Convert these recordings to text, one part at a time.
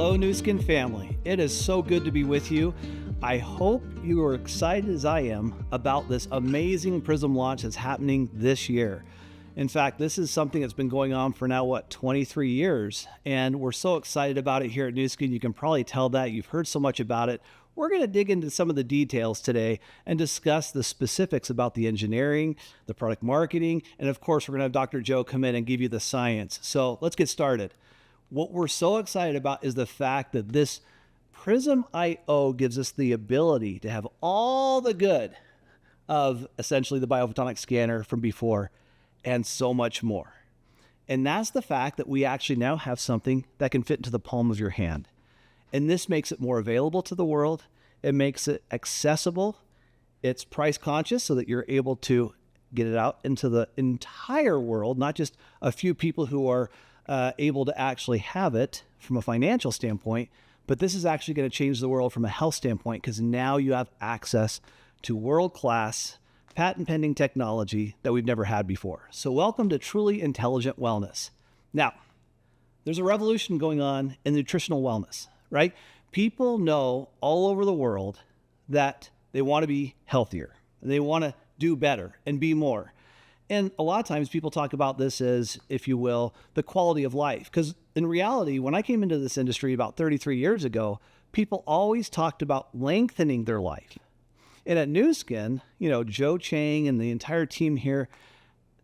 Hello, New Skin family. It is so good to be with you. I hope you are excited as I am about this amazing Prysm launch that's happening this year. In fact, this is something that's been going on for now, 23 years, and we're so excited about it here at New Skin. You can probably tell that. You've heard so much about it. We're going to dig into some of the details today and discuss the specifics about the engineering, the product marketing, and of course, we're going to have Dr. Joe come in and give you the science. So let's get started. What we're so excited about is the fact that this Prysm IO gives us the ability to have all the good of essentially the biophotonic scanner from before and so much more. And that's the fact that we actually now have something that can fit into the palm of your hand. And this makes it more available to the world. It makes it accessible. It's price conscious so that you're able to get it out into the entire world, not just a few people who are able to actually have it from a financial standpoint, but this is actually going to change the world from a health standpoint because now you have access to world-class patent pending technology that we've never had before. So welcome to Truly Intelligent Wellness. Now, there's a revolution going on in nutritional wellness, right? People know all over the world that they want to be healthier. They want to do better and be more. And a lot of times people talk about this as, if you will, the quality of life. Because in reality, when I came into this industry about 33 years ago, people always talked about lengthening their life. And at New Skin, Joe Chang and the entire team here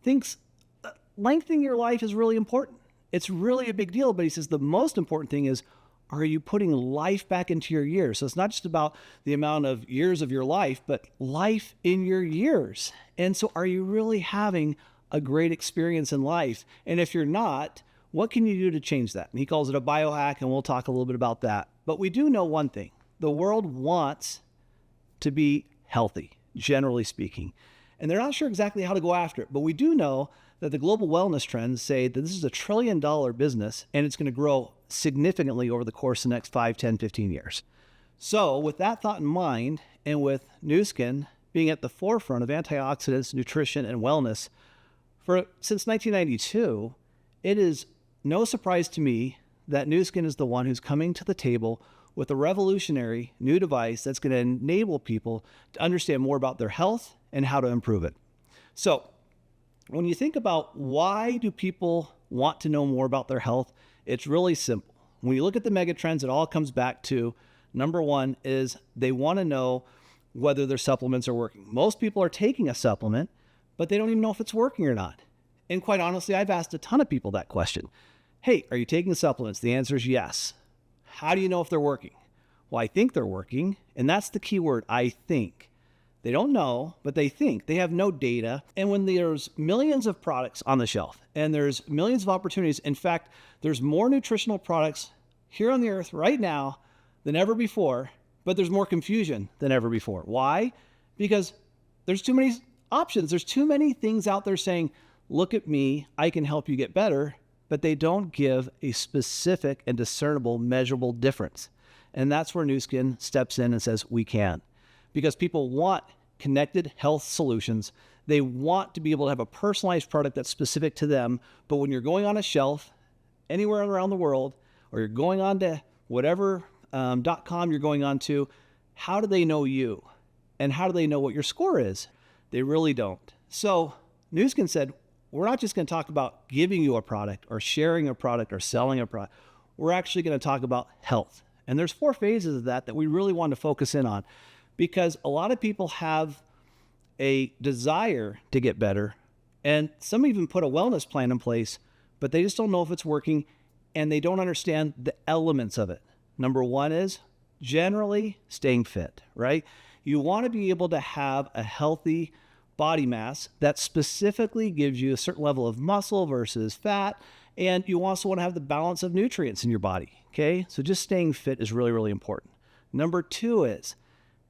thinks lengthening your life is really important. It's really a big deal. But he says the most important thing is, are you putting life back into your years? So it's not just about the amount of years of your life, but life in your years. And so are you really having a great experience in life? And if you're not, what can you do to change that? And he calls it a biohack, and we'll talk a little bit about that. But we do know one thing. The world wants to be healthy, generally speaking. And they're not sure exactly how to go after it. But we do know that the global wellness trends say that this is a $1 trillion business, and it's going to grow significantly over the course of the next 5, 10, 15 years. So with that thought in mind, and with New Skin being at the forefront of antioxidants, nutrition, and wellness since 1992, it is no surprise to me that New Skin is the one who's coming to the table with a revolutionary new device that's going to enable people to understand more about their health and how to improve it. So when you think about why do people want to know more about their health, it's really simple. When you look at the mega trends, it all comes back to number one is they want to know whether their supplements are working. Most people are taking a supplement, but they don't even know if it's working or not. And quite honestly, I've asked a ton of people that question. Hey, are you taking supplements? The answer is yes. How do you know if they're working? Well, I think they're working, and that's the key word, I think. They don't know, but they think. They have no data. And when there's millions of products on the shelf and there's millions of opportunities, in fact, there's more nutritional products here on the earth right now than ever before, but there's more confusion than ever before. Why? Because there's too many options. There's too many things out there saying, look at me, I can help you get better, but they don't give a specific and discernible, measurable difference. And that's where New Skin steps in and says, we can. Because people want connected health solutions. They want to be able to have a personalized product that's specific to them. But when you're going on a shelf anywhere around the world, or you're going on to whatever .com you're going on to, how do they know you? And how do they know what your score is? They really don't. So New Skin said, we're not just going to talk about giving you a product or sharing a product or selling a product. We're actually going to talk about health. And there's 4 phases of that we really want to focus in on. Because a lot of people have a desire to get better, and some even put a wellness plan in place, but they just don't know if it's working, and they don't understand the elements of it. Number one is generally staying fit, right? You want to be able to have a healthy body mass that specifically gives you a certain level of muscle versus fat, and you also want to have the balance of nutrients in your body, okay? So just staying fit is really, really important. Number 2 is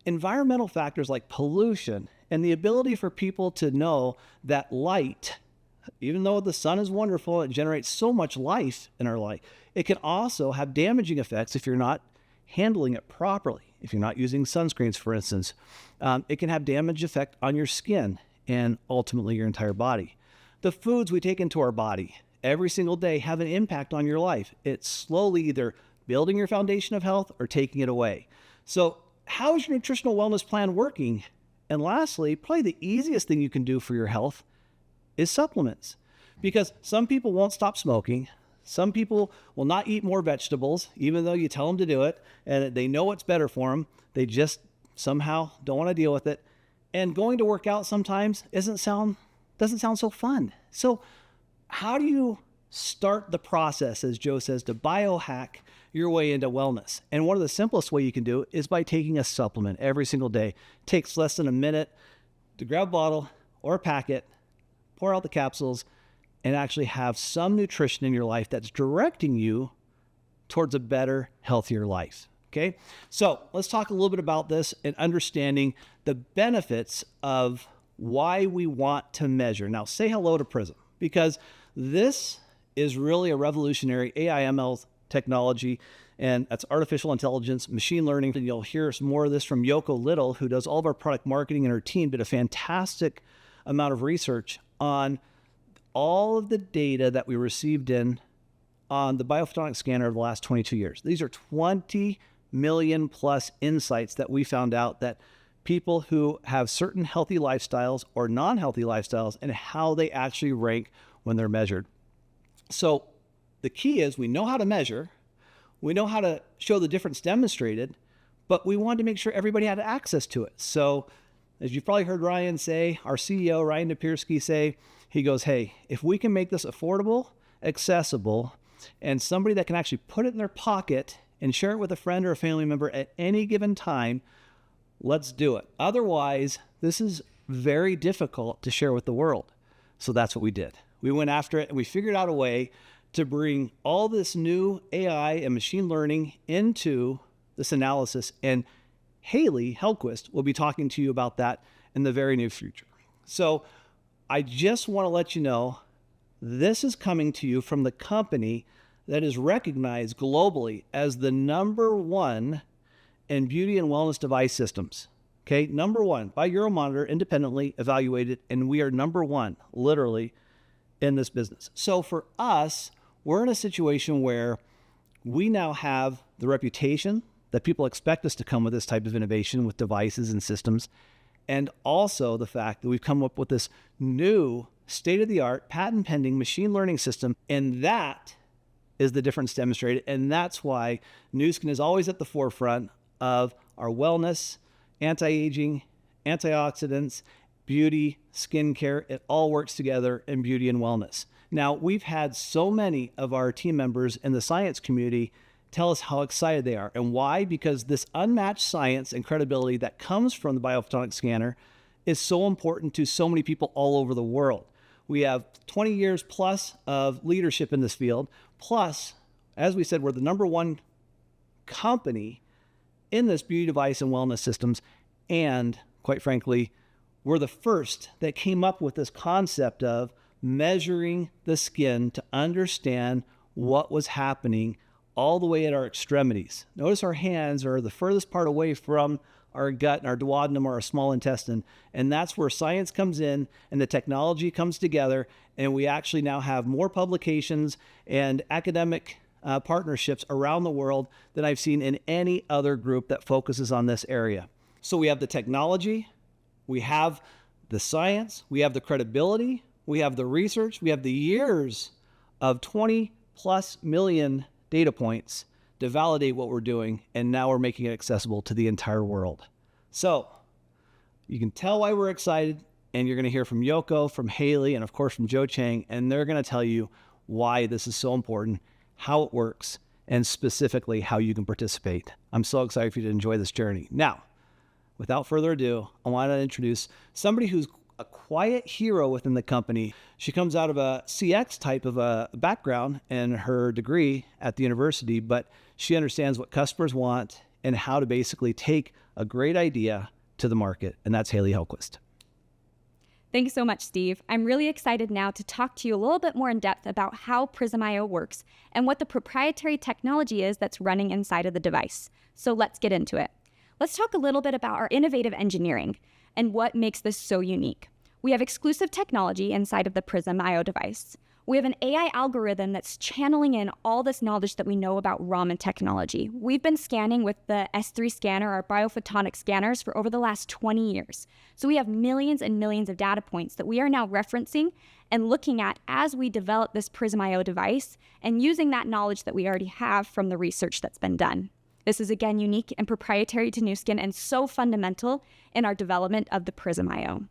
environmental factors like pollution and the ability for people to know that light, even though the sun is wonderful, it generates so much life in our life, it can also have damaging effects if you're not handling it properly. If you're not using sunscreens, for instance, it can have damage effect on your skin and ultimately your entire body. The foods we take into our body every single day have an impact on your life. It slowly either building your foundation of health or taking it away. So how is your nutritional wellness plan working? And lastly, probably the easiest thing you can do for your health is supplements. Because some people won't stop smoking. Some people will not eat more vegetables, even though you tell them to do it, and they know what's better for them. They just somehow don't want to deal with it. And going to work out sometimes doesn't sound so fun. So how do you start the process, as Joe says, to biohack your way into wellness? And one of the simplest way you can do is by taking a supplement every single day. It takes less than a minute to grab a bottle or a packet, pour out the capsules, and actually have some nutrition in your life that's directing you towards a better, healthier life. Okay, so let's talk a little bit about this and understanding the benefits of why we want to measure. Now, say hello to Prysm, because this is really a revolutionary AI/ML technology, and that's artificial intelligence, machine learning. And you'll hear some more of this from Yoko Little, who does all of our product marketing, and her team did a fantastic amount of research on all of the data that we received in on the biophotonic scanner of the last 22 years. These are 20 million plus insights that we found out that people who have certain healthy lifestyles or non-healthy lifestyles and how they actually rank when they're measured. So the key is we know how to measure, we know how to show the difference demonstrated, but we wanted to make sure everybody had access to it. So as you've probably heard Ryan say, our CEO, Ryan Napierski, say, he goes, hey, if we can make this affordable, accessible, and somebody that can actually put it in their pocket and share it with a friend or a family member at any given time, let's do it. Otherwise, this is very difficult to share with the world. So that's what we did. We went after it and we figured out a way to bring all this new AI and machine learning into this analysis. And Haley Hellquist will be talking to you about that in the very near future. So I just want to let you know, this is coming to you from the company that is recognized globally as the #1 in beauty and wellness device systems. Okay, #1 by Euromonitor, independently evaluated, and we are #1, literally, in this business. So for us, we're in a situation where we now have the reputation that people expect us to come with this type of innovation with devices and systems, and also the fact that we've come up with this new state-of-the-art, patent-pending machine learning system, and that is the difference demonstrated. And that's why Nu Skin is always at the forefront of our wellness, anti-aging, antioxidants, beauty, skincare. It all works together in beauty and wellness. Now, we've had so many of our team members in the science community tell us how excited they are. And why? Because this unmatched science and credibility that comes from the biophotonic scanner is so important to so many people all over the world. We have 20 years plus of leadership in this field. Plus, as we said, we're the #1 company in this beauty device and wellness systems. And quite frankly, we're the first that came up with this concept of measuring the skin to understand what was happening all the way at our extremities. Notice our hands are the furthest part away from our gut and our duodenum or our small intestine. And that's where science comes in and the technology comes together. And we actually now have more publications and academic partnerships around the world than I've seen in any other group that focuses on this area. So we have the technology, we have the science, we have the credibility, we have the research, we have the years of 20+ million data points to validate what we're doing, and now we're making it accessible to the entire world. So you can tell why we're excited, and you're going to hear from Yoko, from Haley, and of course from Joe Chang, and they're going to tell you why this is so important, how it works, and specifically how you can participate. I'm so excited for you to enjoy this journey. Now, without further ado, I want to introduce somebody who's a quiet hero within the company. She comes out of a CX type of a background in her degree at the university, but she understands what customers want and how to basically take a great idea to the market. And that's Haley Hellquist. Thanks so much, Steve. I'm really excited now to talk to you a little bit more in depth about how Prysm.io works and what the proprietary technology is that's running inside of the device. So let's get into it. Let's talk a little bit about our innovative engineering and what makes this so unique. We have exclusive technology inside of the Prysm.io device. We have an AI algorithm that's channeling in all this knowledge that we know about Raman technology. We've been scanning with the S3 scanner, our biophotonic scanners, for over the last 20 years. So we have millions and millions of data points that we are now referencing and looking at as we develop this Prysm IO device and using that knowledge that we already have from the research that's been done. This is again unique and proprietary to Nu Skin and so fundamental in our development of the Prysm IO.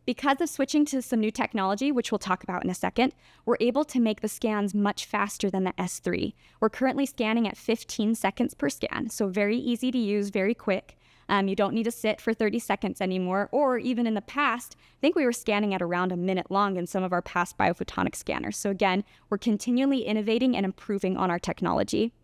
Because of switching to some new technology, which we'll talk about in a second, we're able to make the scans much faster than the S3. We're currently scanning at 15 seconds per scan, so very easy to use, very quick. You don't need to sit for 30 seconds anymore, or even in the past, I think we were scanning at around a minute long in some of our past biophotonic scanners. So again, we're continually innovating and improving on our technology.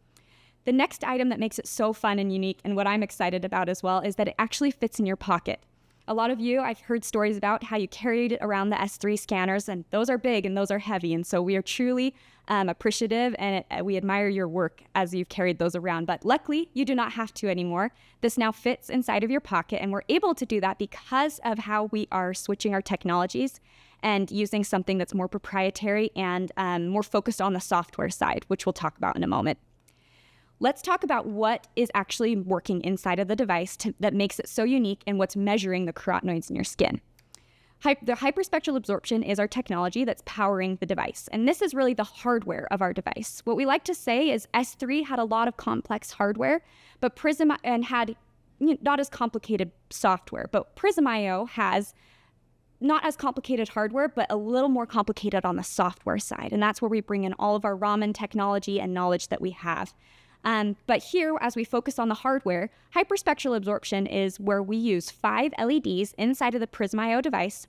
The next item that makes it so fun and unique, and what I'm excited about as well, is that it actually fits in your pocket. A lot of you, I've heard stories about how you carried around the S3 scanners, and those are big and those are heavy. And so we are truly appreciative and we admire your work as you've carried those around. But luckily, you do not have to anymore. This now fits inside of your pocket, and we're able to do that because of how we are switching our technologies and using something that's more proprietary and more focused on the software side, which we'll talk about in a moment. Let's talk about what is actually working inside of the device that makes it so unique and what's measuring the carotenoids in your skin. The hyperspectral absorption is our technology that's powering the device, and this is really the hardware of our device. What we like to say is S3 had a lot of complex hardware, but Prysm and had not as complicated software, but Prysm IO has not as complicated hardware, but a little more complicated on the software side, and that's where we bring in all of our Raman technology and knowledge that we have. But here, as we focus on the hardware, hyperspectral absorption is where we use 5 LEDs inside of the Prysm IO device,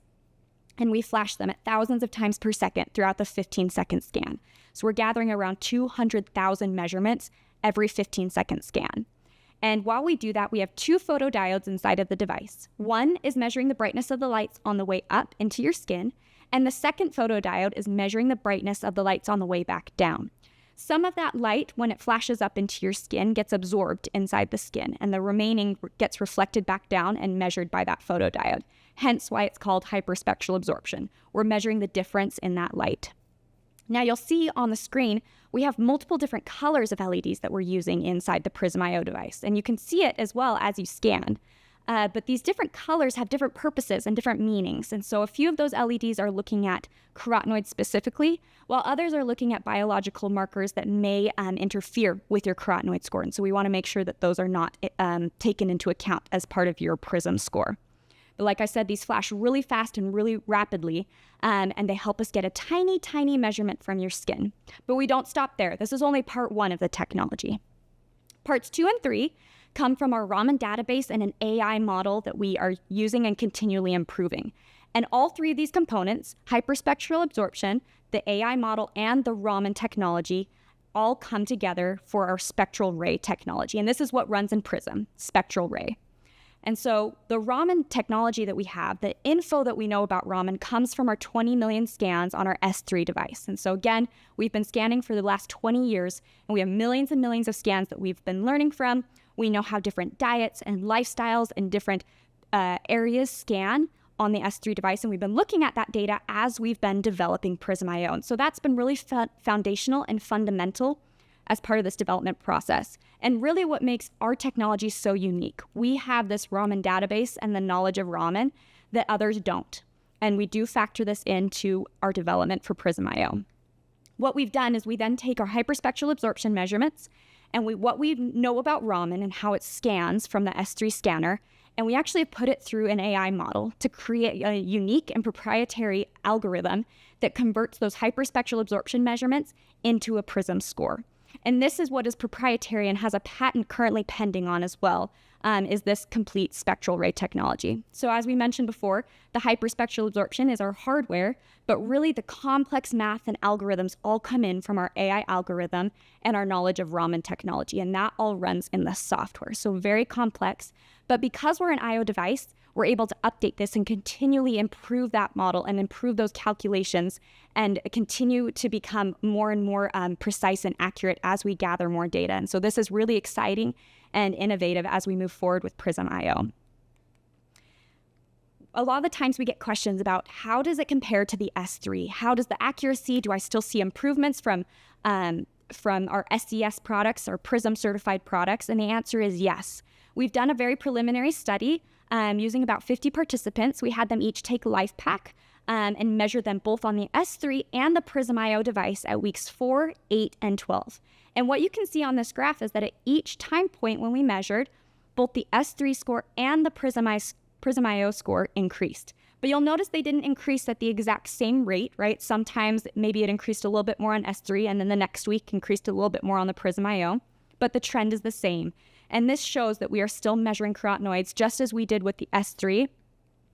and we flash them at thousands of times per second throughout the 15-second scan. So we're gathering around 200,000 measurements every 15-second scan. And while we do that, we have 2 photodiodes inside of the device. One is measuring the brightness of the lights on the way up into your skin, and the second photodiode is measuring the brightness of the lights on the way back down. Some of that light, when it flashes up into your skin, gets absorbed inside the skin, and the remaining gets reflected back down and measured by that photodiode. Hence why it's called hyperspectral absorption. We're measuring the difference in that light. Now you'll see on the screen, we have multiple different colors of LEDs that we're using inside the Prysm IO device, and you can see it as well as you scan. But these different colors have different purposes and different meanings. And so a few of those LEDs are looking at carotenoids specifically, while others are looking at biological markers that may interfere with your carotenoid score. And so we want to make sure that those are not taken into account as part of your Prysm score. But like I said, these flash really fast and really rapidly, and they help us get a tiny, tiny measurement from your skin. But we don't stop there. This is only part 1 of the technology. Parts 2 and 3 come from our Raman database and an AI model that we are using and continually improving. And all 3 of these components, hyperspectral absorption, the AI model, and the Raman technology, all come together for our spectral ray technology. And this is what runs in Prysm, spectral ray. And so the Raman technology that we have, the info that we know about Raman comes from our 20 million scans on our S3 device. And so again, we've been scanning for the last 20 years, and we have millions and millions of scans that we've been learning from. We know how different diets and lifestyles and different areas scan on the S3 device, and we've been looking at that data as we've been developing Prysm IO. And so that's been really foundational and fundamental as part of this development process. And really what makes our technology so unique. We have this Raman database and the knowledge of Raman that others don't. And we do factor this into our development for Prysm IO. What we've done is we then take our hyperspectral absorption measurements and what we know about Raman and how it scans from the S3 scanner, and we actually put it through an AI model to create a unique and proprietary algorithm that converts those hyperspectral absorption measurements into a Prysm score. And this is what is proprietary and has a patent currently pending on as well, is this complete spectral ray technology. So as we mentioned before, the hyperspectral absorption is our hardware, but really the complex math and algorithms all come in from our AI algorithm and our knowledge of Raman technology, and that all runs in the software. So very complex, but because we're an IO device, we're able to update this and continually improve that model and improve those calculations and continue to become more and more precise and accurate as we gather more data. And so this is really exciting and innovative as we move forward with Prysm IO. a lot of the times we get questions about how does it compare to the S3? How does the accuracy, do I still see improvements from our SES products or Prysm certified products? And the answer is yes. We've done a very preliminary study using about 50 participants. We had them each take LifePak and measure them both on the S3 and the Prysm IO device at weeks 4, 8, and 12. And what you can see on this graph is that at each time point when we measured, both the S3 score and the Prysm IO score increased. But you'll notice they didn't increase at the exact same rate, right? Sometimes maybe it increased a little bit more on S3 and then the next week increased a little bit more on the Prysm IO, but the trend is the same. And this shows that we are still measuring carotenoids just as we did with the S3.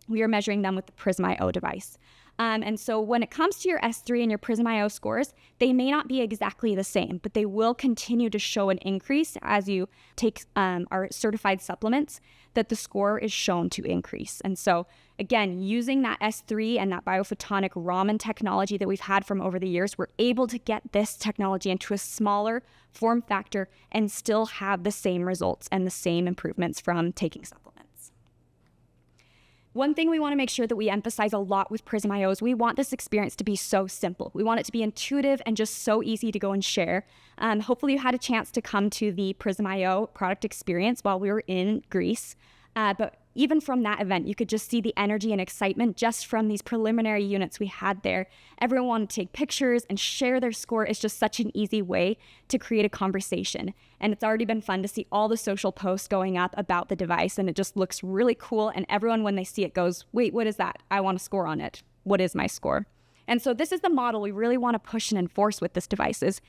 We are measuring them with the Prysm IO device. And so when it comes to your S3 and your Prysm IO scores, they may not be exactly the same, but they will continue to show an increase as you take our certified supplements, that the score is shown to increase. And so again, using that S3 and that biophotonic Raman technology that we've had from over the years, we're able to get this technology into a smaller form factor and still have the same results and the same improvements from taking supplements. One thing we want to make sure that we emphasize a lot with Prysm IO is we want this experience to be so simple. We want it to be intuitive and just so easy to go and share. Hopefully you had a chance to come to the Prysm IO product experience while we were in Greece. But even from that event, you could just see the energy and excitement just from these preliminary units we had there. Everyone wanted to take pictures and share their score. It's just such an easy way to create a conversation. And it's already been fun to see all the social posts going up about the device, and it just looks really cool. And everyone, when they see it, goes, wait, what is that? I want to score on it. What is my score? And so this is the model we really want to push and enforce with this device is,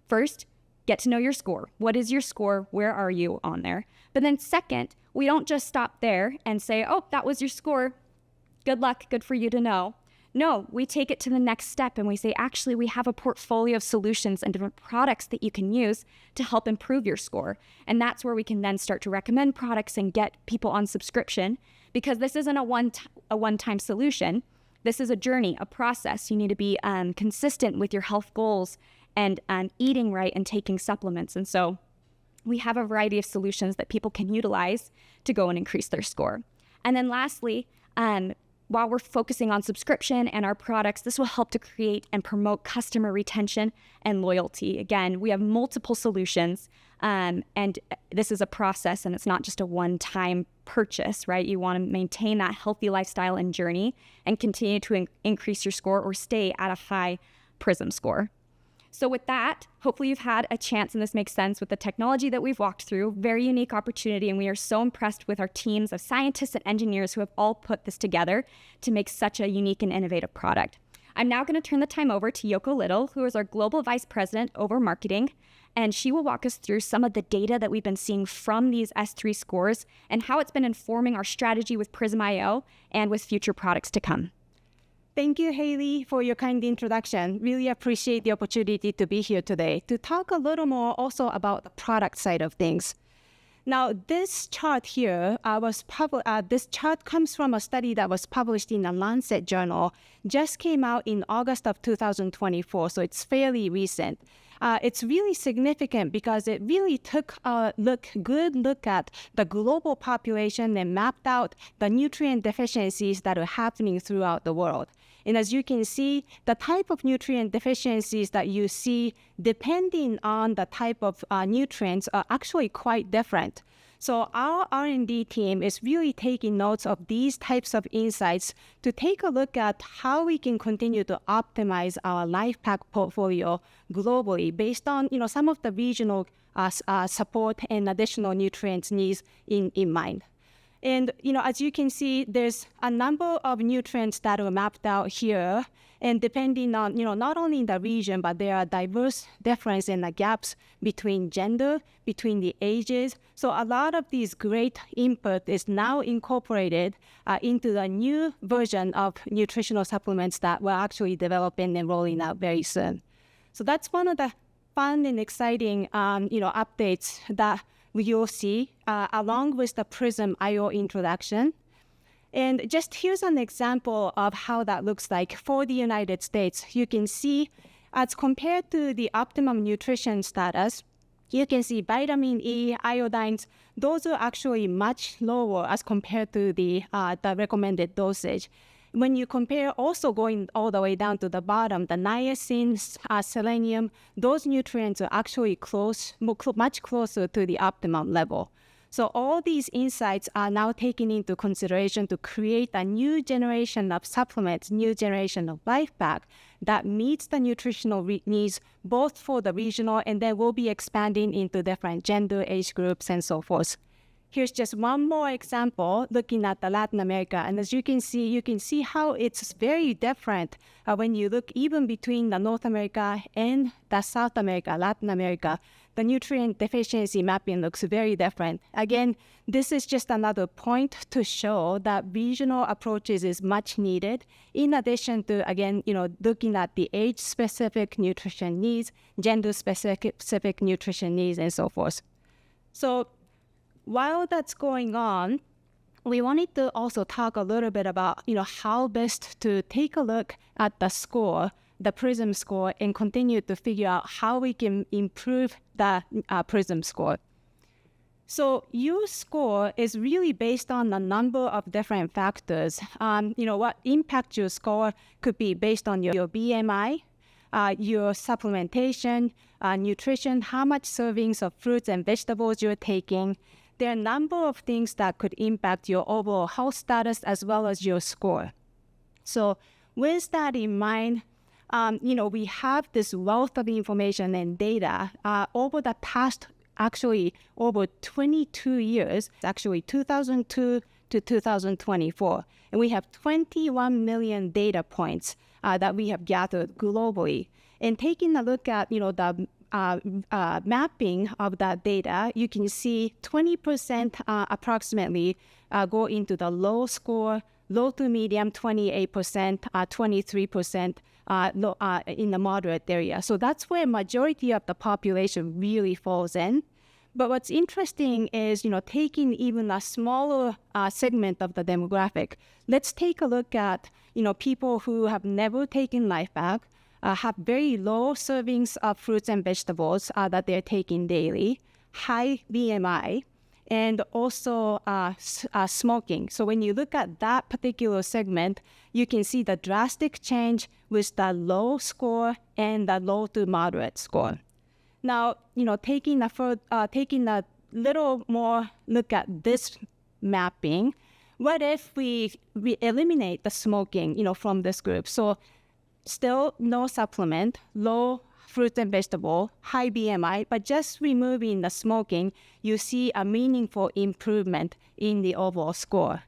first, get to know your score. What is your score? Where are you on there? But then second, we don't just stop there and say, oh, that was your score. Good luck. Good for you to know. No, we take it to the next step and we say, actually, we have a portfolio of solutions and different products that you can use to help improve your score. And that's where we can then start to recommend products and get people on subscription, because this isn't a one-time solution. This is a journey, a process. You need to be consistent with your health goals and eating right and taking supplements. And so we have a variety of solutions that people can utilize to go and increase their score. And then lastly, while we're focusing on subscription and our products, this will help to create and promote customer retention and loyalty. Again, we have multiple solutions, and this is a process, and it's not just a one-time purchase, right? You want to maintain that healthy lifestyle and journey and continue to increase your score or stay at a high Prysm score. So with that, hopefully you've had a chance, and this makes sense with the technology that we've walked through. Very unique opportunity, and we are so impressed with our teams of scientists and engineers who have all put this together to make such a unique and innovative product. I'm now going to turn the time over to Yoko Little, who is our Global Vice President over Marketing, and she will walk us through some of the data that we've been seeing from these S3 scores and how it's been informing our strategy with Prysm IO and with future products to come. Thank you, Haley, for your kind introduction. Really appreciate the opportunity to be here today to talk a little more also about the product side of things. Now, this chart here this chart comes from a study that was published in the Lancet journal, just came out in August of 2024, so it's fairly recent. It's really significant because it really took a good look at the global population and mapped out the nutrient deficiencies that are happening throughout the world. And as you can see, the type of nutrient deficiencies that you see, depending on the type of nutrients, are actually quite different. So our R&D team is really taking notes of these types of insights to take a look at how we can continue to optimize our LifePak portfolio globally based on some of the regional support and additional nutrients needs in mind. And as you can see, there's a number of nutrients that are mapped out here. And depending on, not only in the region, but there are diverse differences in the gaps between gender, between the ages. So a lot of these great input is now incorporated into the new version of nutritional supplements that we're actually developing and rolling out very soon. So that's one of the fun and exciting, updates that you'll see along with the Prysm IO introduction. And just here's an example of how that looks like for the United States. You can see as compared to the optimum nutrition status, you can see vitamin E, iodines, those are actually much lower as compared to the recommended dosage. When you compare also going all the way down to the bottom, the niacin, selenium, those nutrients are actually much closer to the optimum level. So all these insights are now taken into consideration to create a new generation of supplements, new generation of life pack that meets the nutritional needs both for the regional, and then we'll be expanding into different gender, age groups, and so forth. Here's just one more example looking at the Latin America. And as you can see how it's very different when you look even between the North America and the South America, Latin America. The nutrient deficiency mapping looks very different. Again, this is just another point to show that regional approaches is much needed, in addition to, again, looking at the age-specific nutrition needs, gender-specific nutrition needs, and so forth. So while that's going on, we wanted to also talk a little bit about, how best to take a look at the score, the Prysm score, and continue to figure out how we can improve the Prysm score. So your score is really based on a number of different factors. What impacts your score could be based on your BMI, your supplementation, nutrition, how much servings of fruits and vegetables you're taking. There are a number of things that could impact your overall health status as well as your score. So with that in mind, we have this wealth of information and data over the past, actually over 22 years, actually 2002 to 2024. And we have 21 million data points that we have gathered globally. And taking a look at, the mapping of that data, you can see 20% approximately go into the low score, low to medium 28%, 23% in the moderate area. So that's where majority of the population really falls in. But what's interesting is, taking even a smaller segment of the demographic. Let's take a look at, people who have never taken LifePak, have very low servings of fruits and vegetables that they're taking daily, high BMI, and also smoking. So when you look at that particular segment, you can see the drastic change with the low score and the low to moderate score. Now, taking a little more look at this mapping, what if we eliminate the smoking, from this group? So still no supplement, low fruit and vegetable, high BMI, but just removing the smoking, you see a meaningful improvement in the overall score.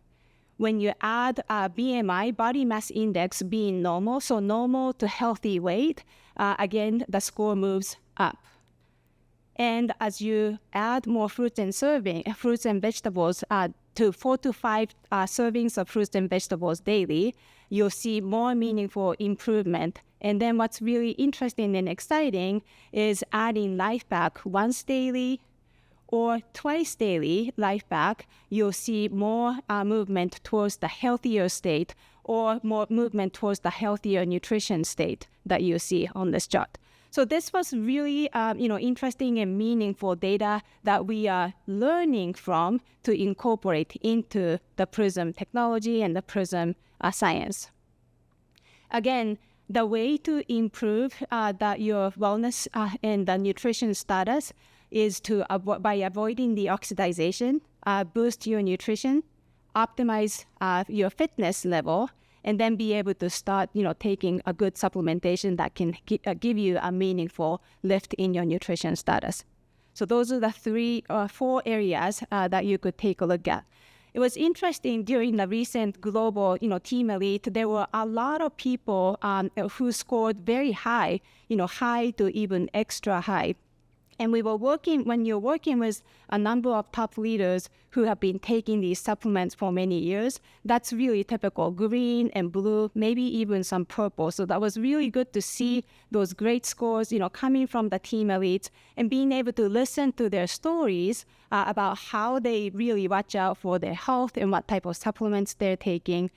When you add BMI, body mass index, being normal, so normal to healthy weight, again, the score moves up. And as you add more fruits and vegetables to 4 to 5 servings of fruits and vegetables daily, you'll see more meaningful improvement. And then what's really interesting and exciting is adding LifePak once daily or twice daily LifePak, you'll see more movement towards the healthier state or more movement towards the healthier nutrition state that you see on this chart. So this was really, interesting and meaningful data that we are learning from to incorporate into the Prysm technology and the Prysm science. Again, the way to improve your wellness and the nutrition status is by avoiding the oxidization, boost your nutrition, optimize your fitness level, and then be able to start, taking a good supplementation that can give you a meaningful lift in your nutrition status. So those are the 3 or 4 areas that you could take a look at. It was interesting during the recent global, team elite, there were a lot of people who scored very high, high to even extra high. And when you're working with a number of top leaders who have been taking these supplements for many years, that's really typical, green and blue, maybe even some purple. So that was really good to see those great scores, coming from the team elites and being able to listen to their stories about how they really watch out for their health and what type of supplements they're taking.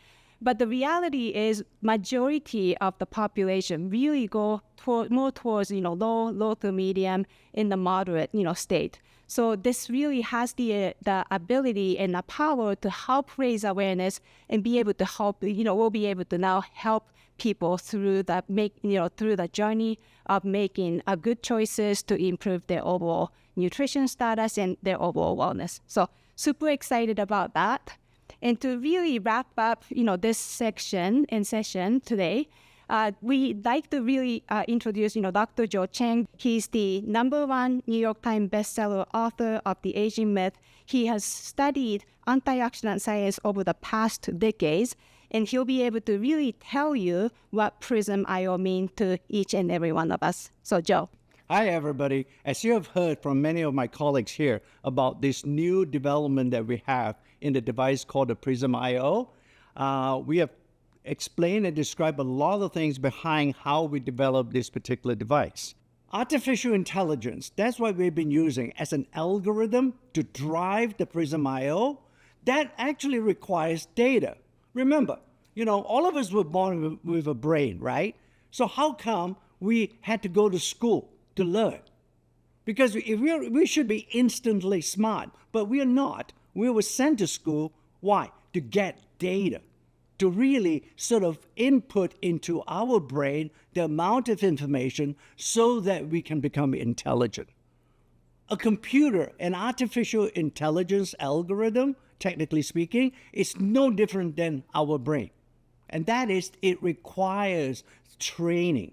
But the reality is majority of the population really go more towards, low to medium in the moderate, state. So this really has the ability and the power to help raise awareness and be able to help, we'll be able to now help people through the journey of making good choices to improve their overall nutrition status and their overall wellness. So super excited about that. And to really wrap up, this section and session today, we'd like to really introduce, Dr. Joe Cheng. He's the #1 New York Times bestseller author of The Aging Myth. He has studied antioxidant science over the past decades, and he'll be able to really tell you what Prysm IO means to each and every one of us. So, Joe. Hi, everybody. As you have heard from many of my colleagues here about this new development that we have in the device called the Prysm IO, we have explained and described a lot of things behind how we developed this particular device. Artificial intelligence, that's what we've been using as an algorithm to drive the Prysm IO. That actually requires data. Remember, all of us were born with a brain, right? So how come we had to go to school to learn? Because we should be instantly smart, but we are not. We were sent to school. Why? To get data, to really sort of input into our brain the amount of information so that we can become intelligent. A computer, an artificial intelligence algorithm, technically speaking, is no different than our brain. And that is, it requires training.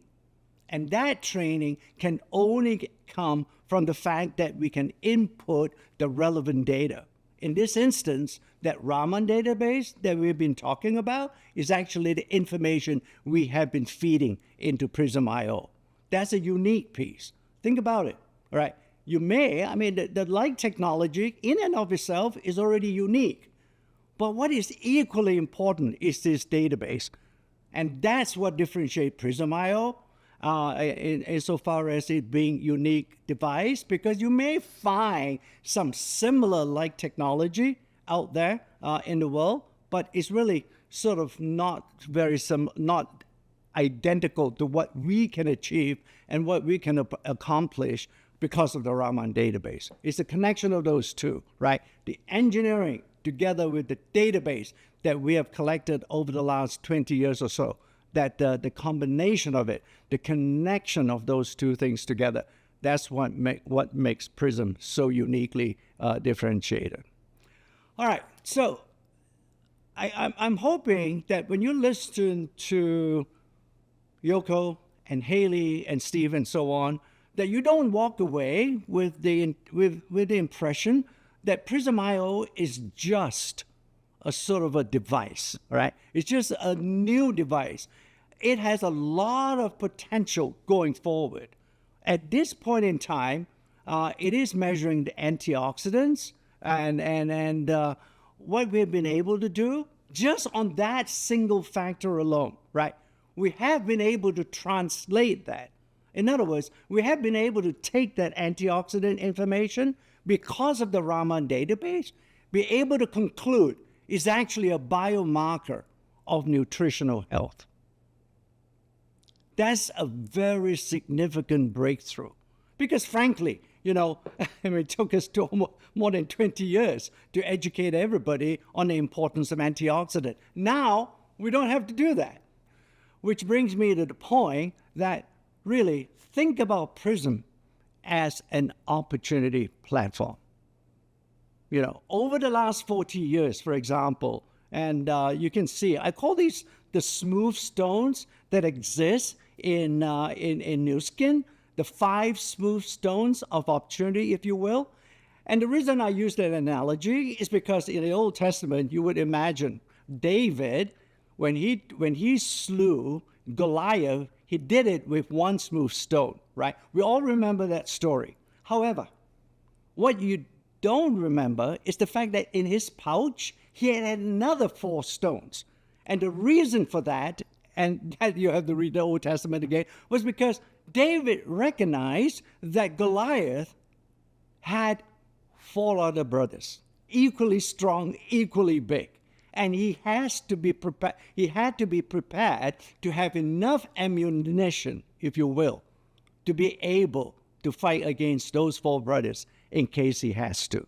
And that training can only come from the fact that we can input the relevant data. In this instance, that Raman database that we've been talking about is actually the information we have been feeding into Prysm IO. That's a unique piece. Think about it, all right? The light technology in and of itself is already unique. But what is equally important is this database. And that's what differentiates Prysm IO insofar as it being unique device, because you may find some similar like technology out there in the world, but it's really sort of not identical to what we can achieve and what we can accomplish because of the Raman database. It's a connection of those two, right? The engineering together with the database that we have collected over the last 20 years or so, that the combination of it, the connection of those two things together, that's what makes Prysm so uniquely differentiated. All right, so I'm hoping that when you listen to Yoko and Haley and Steve and so on, that you don't walk away with the impression that Prysm IO is just a sort of a device, right? It's just a new device. It has a lot of potential going forward. At this point in time, it is measuring the antioxidants and what we've been able to do just on that single factor alone, right? We have been able to translate that. In other words, we have been able to take that antioxidant information because of the Raman database, be able to conclude it's actually a biomarker of nutritional health. That's a very significant breakthrough because frankly, it took us more than 20 years to educate everybody on the importance of antioxidant. Now, we don't have to do that, which brings me to the point that really think about Prysm as an opportunity platform. Over the last 40 years, for example, and you can see, I call these the smooth stones that exist in Nu Skin, the 5 smooth stones of opportunity, if you will. And the reason I use that analogy is because in the Old Testament, you would imagine David, when he slew Goliath, he did it with 1 smooth stone, right? We all remember that story. However, what you don't remember is the fact that in his pouch, he had another 4 stones. And the reason for that, and that you have to read the Old Testament again, was because David recognized that Goliath had 4 other brothers, equally strong, equally big. And he has to be prepared. He had to be prepared to have enough ammunition, if you will, to be able to fight against those four brothers in case he has to.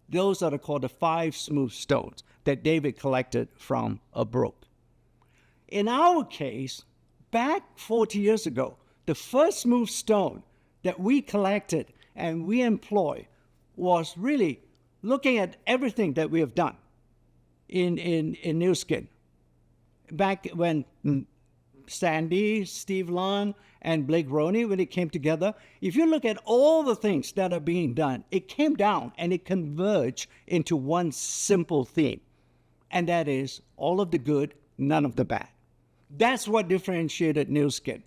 Those are called the 5 smooth stones that David collected from a brook. In our case, back 40 years ago, the first smooth stone that we collected and we employed was really looking at everything that we have done in New Skin. Back when Sandy, Steve Lund, and Blake Roney, when it came together, if you look at all the things that are being done, it came down and it converged into one simple theme. And that is all of the good, none of the bad. That's what differentiated New Skin.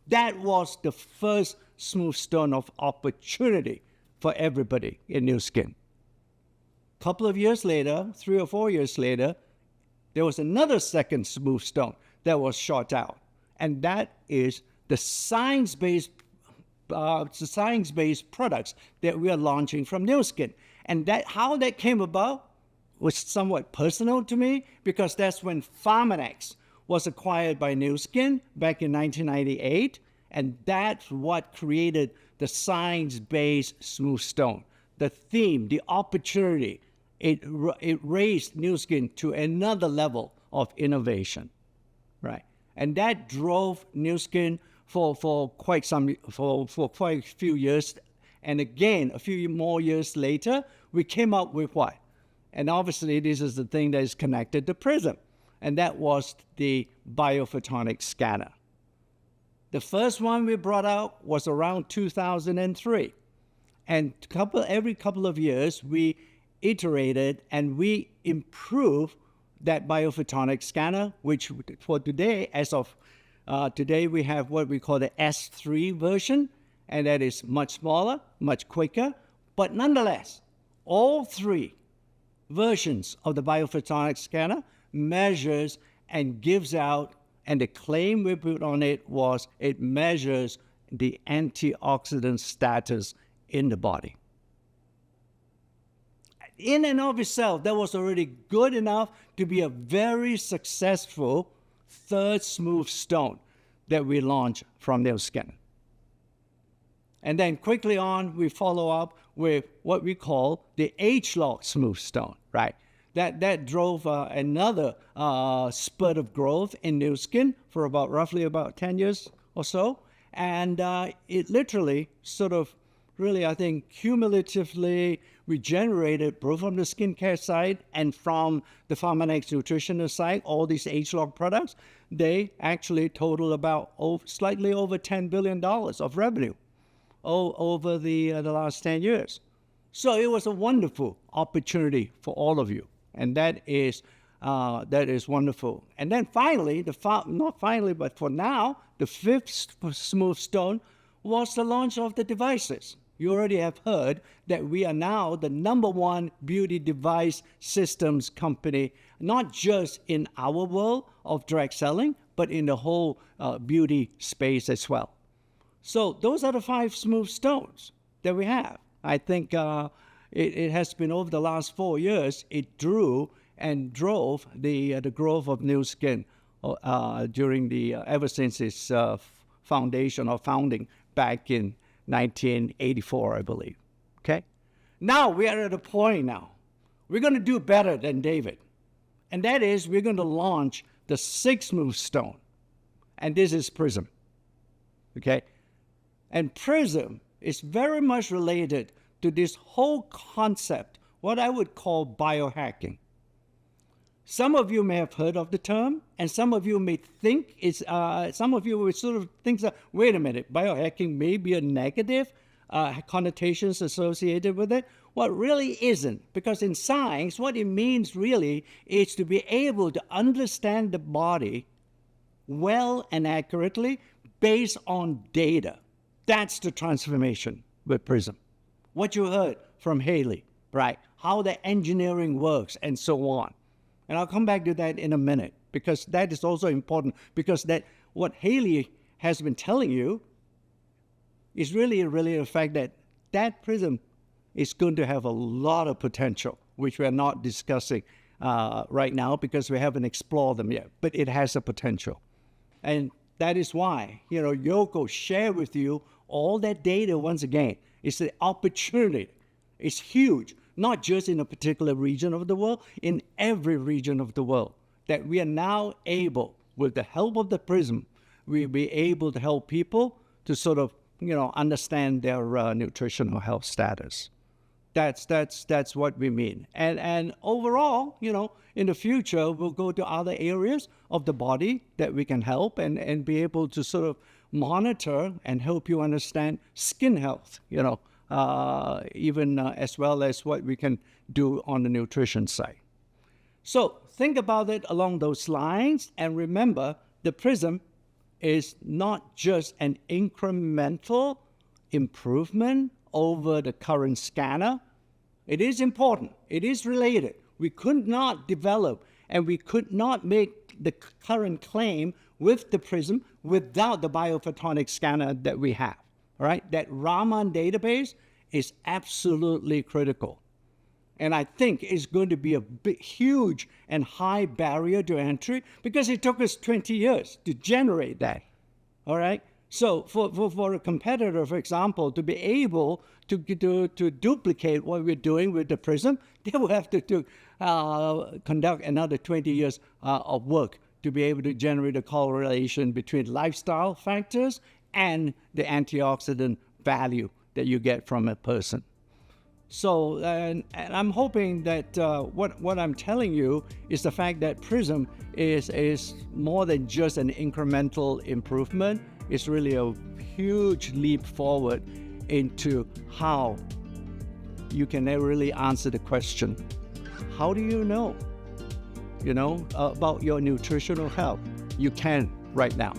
That was the first smooth stone of opportunity for everybody in New Skin. A couple of years later, 3 or 4 years later, there was another second smooth stone that was shot out. And that is the science-based products that we are launching from New Skin. And that how that came about was somewhat personal to me, because that's when Pharmanex was acquired by New Skin back in 1998. And that's what created the science-based smooth stone. The theme, the opportunity, it raised New Skin to another level of innovation, right? And that drove New Skin for quite a few years. And again, a few more years later, we came up with what? And obviously, this is the thing that is connected to Prysm, and that was the biophotonic scanner. The first one we brought out was around 2003. And every couple of years, we iterated and we improved that biophotonic scanner, which for today, as of today, we have what we call the S3 version, and that is much smaller, much quicker. But nonetheless, all 3 versions of the biophotonic scanner measures and gives out, and the claim we put on it was it measures the antioxidant status in the body. In and of itself, that was already good enough to be a very successful third smooth stone that we launched from New Skin. And then quickly on, we follow up with what we call the H-Log smooth stone, right? That drove another spurt of growth in New Skin for roughly about 10 years or so. And it literally sort of really, I think, cumulatively regenerated both from the skincare side and from the Pharmanex nutritional side, all these H-Log products. They actually total about slightly over $10 billion of revenue over the last 10 years. So it was a wonderful opportunity for all of you. And that is wonderful. And then finally, not finally, but for now, the 5th smooth stone was the launch of the devices. You already have heard that we are now the #1 beauty device systems company, not just in our world of direct selling, but in the whole beauty space as well. So those are the 5 smooth stones that we have. I think it has been over the last 4 years, it drew and drove the growth of New Skin during ever since its foundation or founding back in 1984, I believe. Okay? Now we are at a point now. We're going to do better than David. And that is, we're going to launch the 6th smooth stone. And this is Prysm. Okay? And Prysm is very much related to this whole concept, what I would call biohacking. Some of you may have heard of the term, and some of you may think some of you would sort of think that, wait a minute, biohacking may be a negative connotations associated with it. Well, it really isn't, because in science, what it means really is to be able to understand the body well and accurately based on data. That's the transformation with Prysm. What you heard from Haley, right? How the engineering works and so on. And I'll come back to that in a minute, because that is also important, because that what Haley has been telling you is really the fact that Prysm is going to have a lot of potential, which we're not discussing right now because we haven't explored them yet, but it has a potential. And that is why, Yoko shared with you all that data once again. It's the opportunity. It's huge, not just in a particular region of the world, in every region of the world, that we are now able, with the help of the Prysm, we'll be able to help people to sort of, understand their nutritional health status. That's what we mean. And overall, in the future, we'll go to other areas of the body that we can help and be able to sort of monitor and help you understand skin health, even as well as what we can do on the nutrition side. So think about it along those lines, and remember, the Prysm is not just an incremental improvement over the current scanner. It is important. It is related. We could not develop and we could not make the current claim with the Prysm without the biophotonic scanner that we have. All right? That Raman database is absolutely critical. And I think it's going to be a big, huge and high barrier to entry because it took us 20 years to generate that. All right? So for a competitor, for example, to be able to duplicate what we're doing with the Prysm, they will have to conduct another 20 years of work to be able to generate a correlation between lifestyle factors and the antioxidant value that you get from a person. So, and I'm hoping that what I'm telling you is the fact that Prysm is more than just an incremental improvement. It's really a huge leap forward into how you can really answer the question, how do you know, about your nutritional health? You can right now.